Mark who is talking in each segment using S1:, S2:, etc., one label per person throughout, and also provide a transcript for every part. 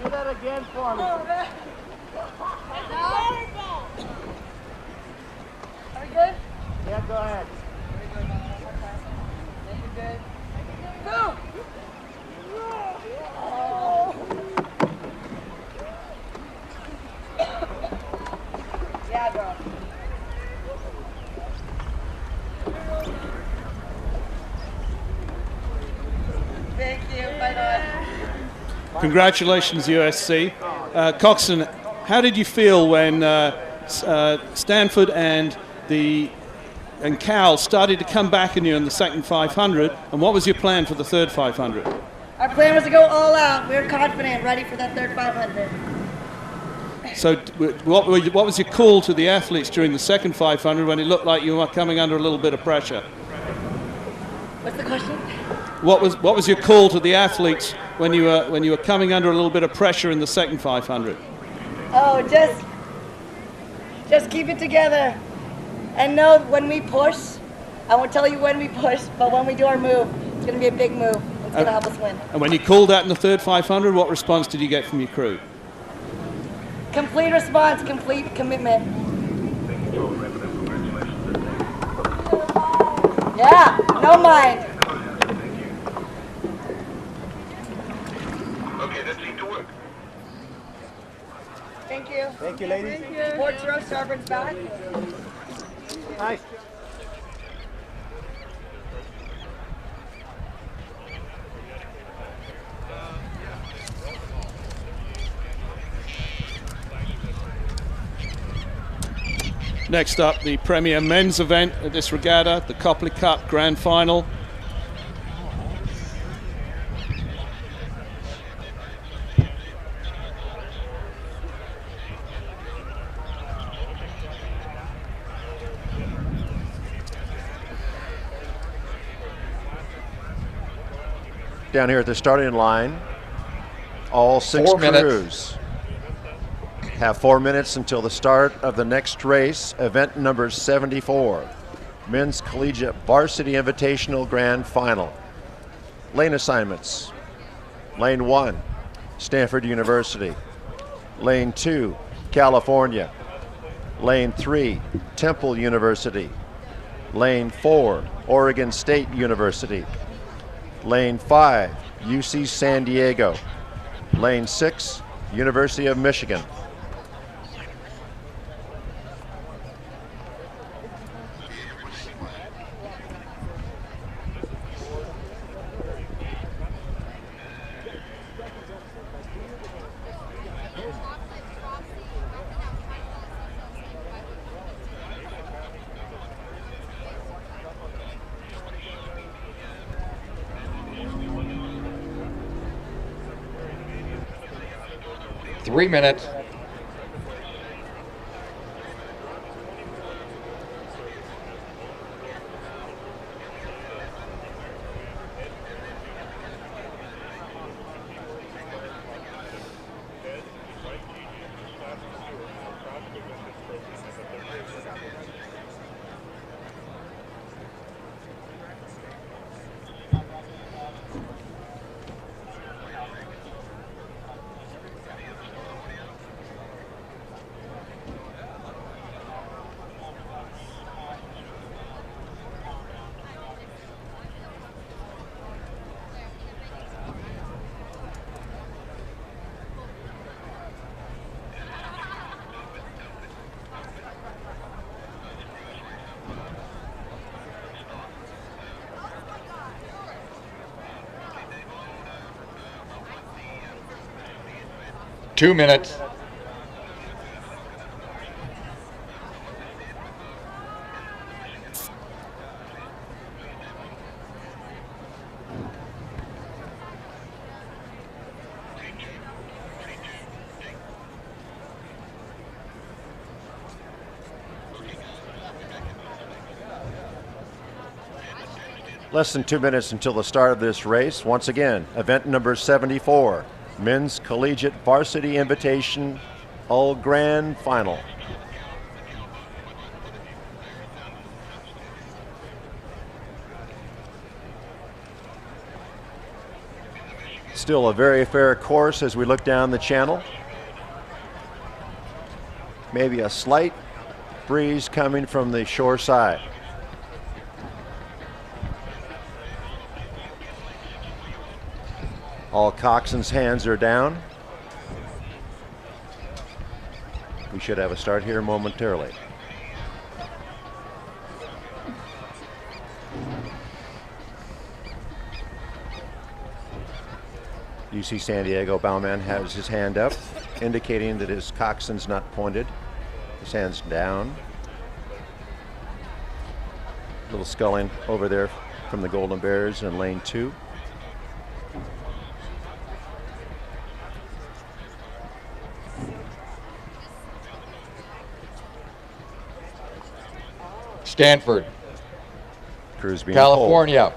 S1: Do that again for me.
S2: Oh, man. Are we good?
S1: Yeah, go ahead.
S2: Make it good. Go! Oh. Yeah, girl. Thank you. Bye-bye.
S3: Congratulations, USC. Coxon, how did you feel when Stanford and Cal started to come back on you in the second 500, and what was your plan for the third 500?
S2: Our plan was to go all out. We were confident, ready for that third 500.
S3: So what was your call to the athletes during the second 500 when it looked like you were coming under a little bit of pressure?
S2: What's the question?
S3: What was your call to the athletes when you were coming under a little bit of pressure in the second 500?
S2: Oh, just keep it together. And know when we push, I won't tell you when we push, but when we do our move, it's going to be a big move. It's going to help us win.
S3: And when you called that in the third 500, what response did you get from your crew?
S2: Complete response, complete commitment. Yeah, no mind.
S4: Okay, that seemed to work.
S2: Thank you.
S1: Thank you, ladies.
S2: Thank you. Sports row, starboard's back.
S1: Nice.
S3: Next up, the premier men's event at this regatta, the Copley Cup Grand Final.
S5: Down here at the starting line, all 6
S6: 4 minutes.
S5: crews have 4 minutes until the start of the next race, event number 74, Men's Collegiate Varsity Invitational Grand Final. Lane assignments: Lane 1, Stanford University. Lane 2, California. Lane 3, Temple University. Lane 4, Oregon State University. Lane 5, UC San Diego. Lane 6, University of Michigan.
S6: Three minutes. Two minutes.
S5: Less than 2 minutes until the start of this race. Once again, event number 74, Men's Collegiate Varsity Invitation All Grand Final. Still a very fair course as we look down the channel. Maybe a slight breeze coming from the shore side. All coxswains' hands are down. We should have a start here momentarily. UC San Diego bowman has his hand up, indicating that his coxswain's not pointed. His hand's down. A little sculling over there from the Golden Bears in lane 2.
S6: Stanford.
S5: Crews being
S6: California.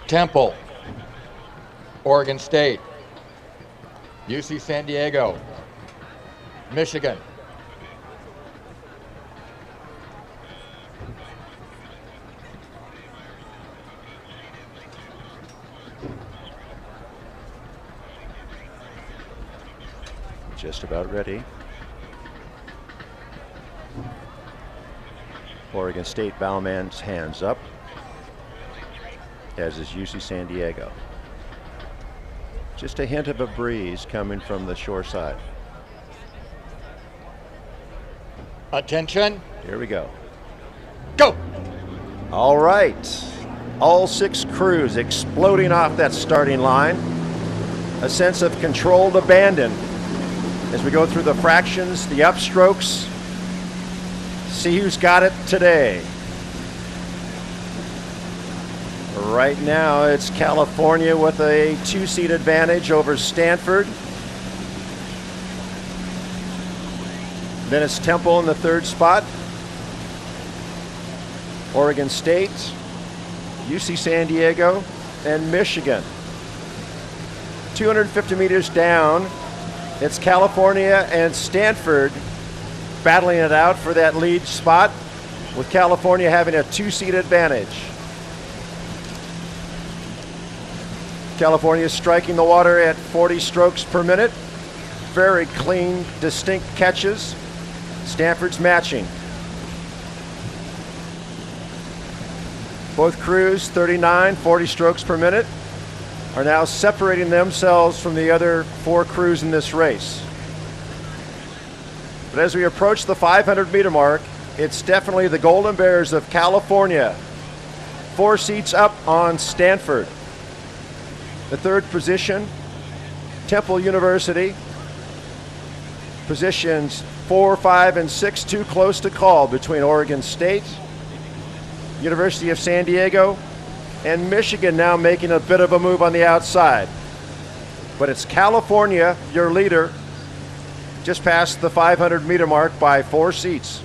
S6: Temple. Oregon State. UC San Diego. Michigan.
S5: Just about ready. Oregon State bowman's hands up, as is UC San Diego. Just a hint of a breeze coming from the shore side.
S6: Attention.
S5: Here we go.
S6: Go.
S5: All right. All 6 crews exploding off that starting line. A sense of controlled abandon as we go through the fractions, the upstrokes. See who's got it today. Right now it's California with a 2-seat advantage over Stanford. Then it's Temple in the 3rd spot. Oregon State, UC San Diego, and Michigan. 250 meters down, it's California and Stanford battling it out for that lead spot, with California having a 2-seat advantage. California striking the water at 40 strokes per minute. Very clean, distinct catches. Stanford's matching. Both crews, 39, 40 strokes per minute, are now separating themselves from the other 4 crews in this race. But as we approach the 500-meter mark, it's definitely the Golden Bears of California. 4 seats up on Stanford. The 3rd position, Temple University. Positions 4, 5, and 6 too close to call between Oregon State, University of San Diego, and Michigan now making a bit of a move on the outside. But it's California, your leader, just past the 500-meter mark by 4 seats.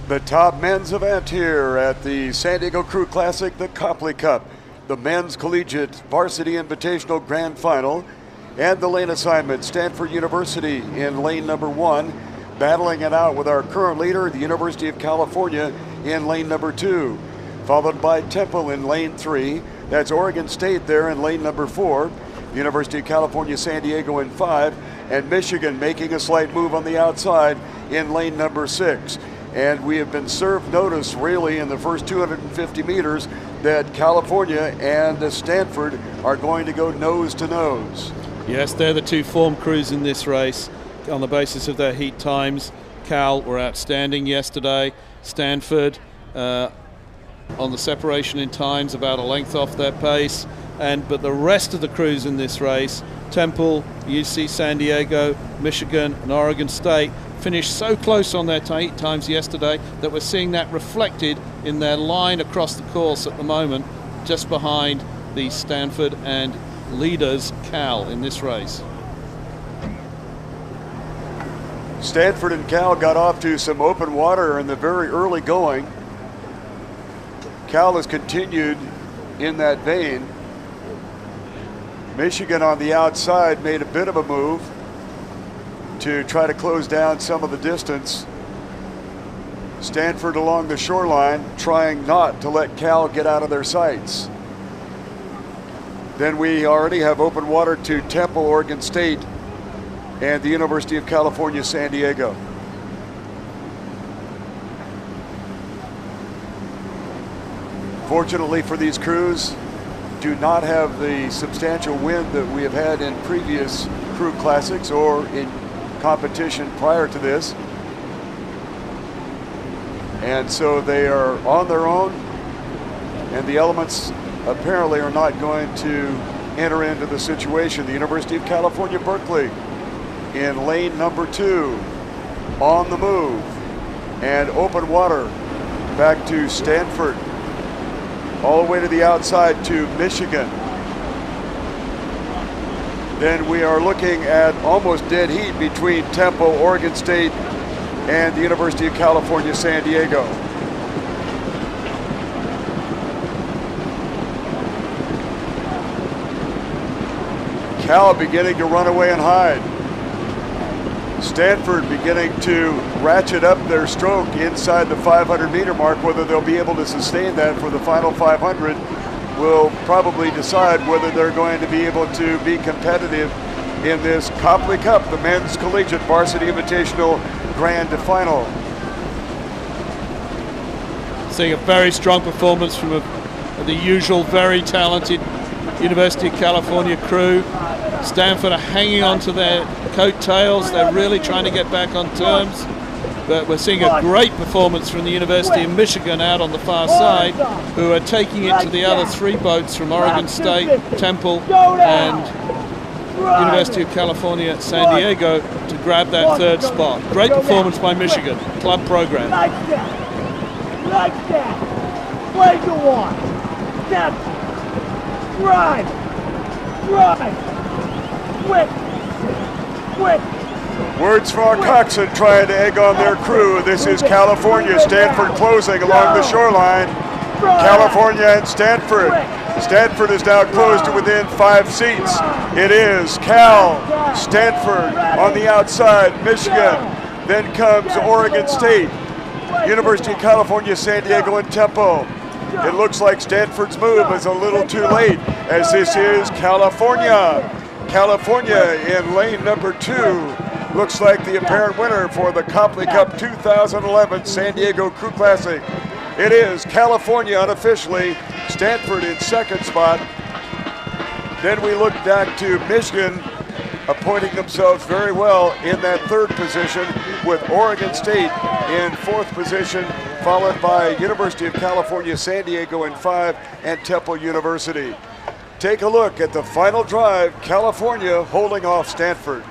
S4: The top men's event here at the San Diego Crew Classic, the Copley Cup, the Men's Collegiate Varsity Invitational Grand Final, and the lane assignment, Stanford University in lane number 1, battling it out with our current leader, the University of California, in lane number 2, followed by Temple in lane 3. That's Oregon State there in lane number 4, University of California, San Diego in 5, and Michigan making a slight move on the outside in lane number 6. And we have been served notice really in the first 250 meters that California and Stanford are going to go nose to nose.
S3: Yes, they're the 2 form crews in this race on the basis of their heat times. Cal were outstanding yesterday. Stanford on the separation in times about a length off their pace. But the rest of the crews in this race, Temple, UC San Diego, Michigan, and Oregon State, finished so close on their heat times yesterday that we're seeing that reflected in their line across the course at the moment, just behind the Stanford and leaders Cal in this race.
S4: Stanford and Cal got off to some open water in the very early going. Cal has continued in that vein. Michigan on the outside made a bit of a move to try to close down some of the distance. Stanford along the shoreline trying not to let Cal get out of their sights. Then we already have open water to Temple, Oregon State, and the University of California, San Diego. Fortunately for these crews, do not have the substantial wind that we have had in previous crew classics or in competition prior to this. And so they are on their own, and the elements apparently are not going to enter into the situation. The University of California, Berkeley in lane number 2, on the move, and open water back to Stanford, all the way to the outside to Michigan. Then we are looking at almost dead heat between Temple, Oregon State, and the University of California, San Diego. Cal beginning to run away and hide. Stanford beginning to ratchet up their stroke inside the 500-meter mark. Whether they'll be able to sustain that for the final 500 will probably decide whether they're going to be able to be competitive in this Copley Cup, the Men's Collegiate Varsity Invitational Grand Final.
S3: Seeing a very strong performance from the usual very talented University of California crew. Stanford are hanging on to their coattails. They're really trying to get back on terms. But we're seeing a great performance from the University of Michigan out on the far side, who are taking it to the other 3 boats from Oregon State, Temple, and University of California, San Diego, to grab that 3rd spot. Great performance by Michigan. Club program.
S1: Like that. Like that. Play the one. Step. Drive. Drive. Quick. Quick.
S4: Words from our coxswain trying to egg on their crew. This is California. Stanford closing along the shoreline. California and Stanford. Stanford is now closed to within 5 seats. It is Cal, Stanford on the outside, Michigan. Then comes Oregon State, University of California, San Diego, and Temple. It looks like Stanford's move is a little too late, as this is California. California in lane number 2 looks like the apparent winner for the Copley Cup 2011 San Diego Crew Classic. It is California unofficially, Stanford in 2nd spot. Then we look back to Michigan appointing themselves very well in that 3rd position, with Oregon State in 4th position, followed by University of California, San Diego in 5, and Temple University. Take a look at the final drive, California holding off Stanford.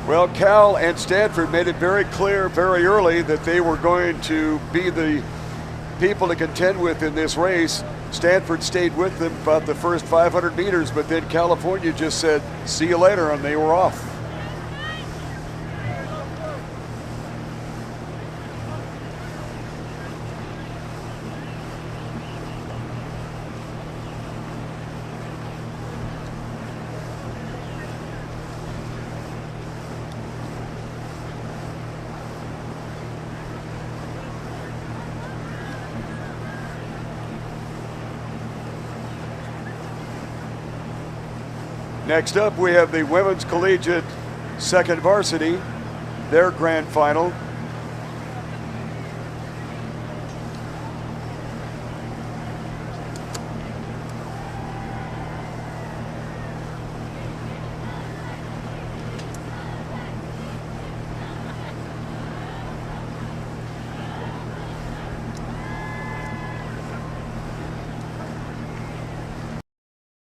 S4: Well, Cal and Stanford made it very clear very early that they were going to be the people to contend with in this race. Stanford stayed with them about the first 500 meters, but then California just said, see you later, and they were off. Next up, we have the Women's Collegiate 2nd Varsity, their grand final.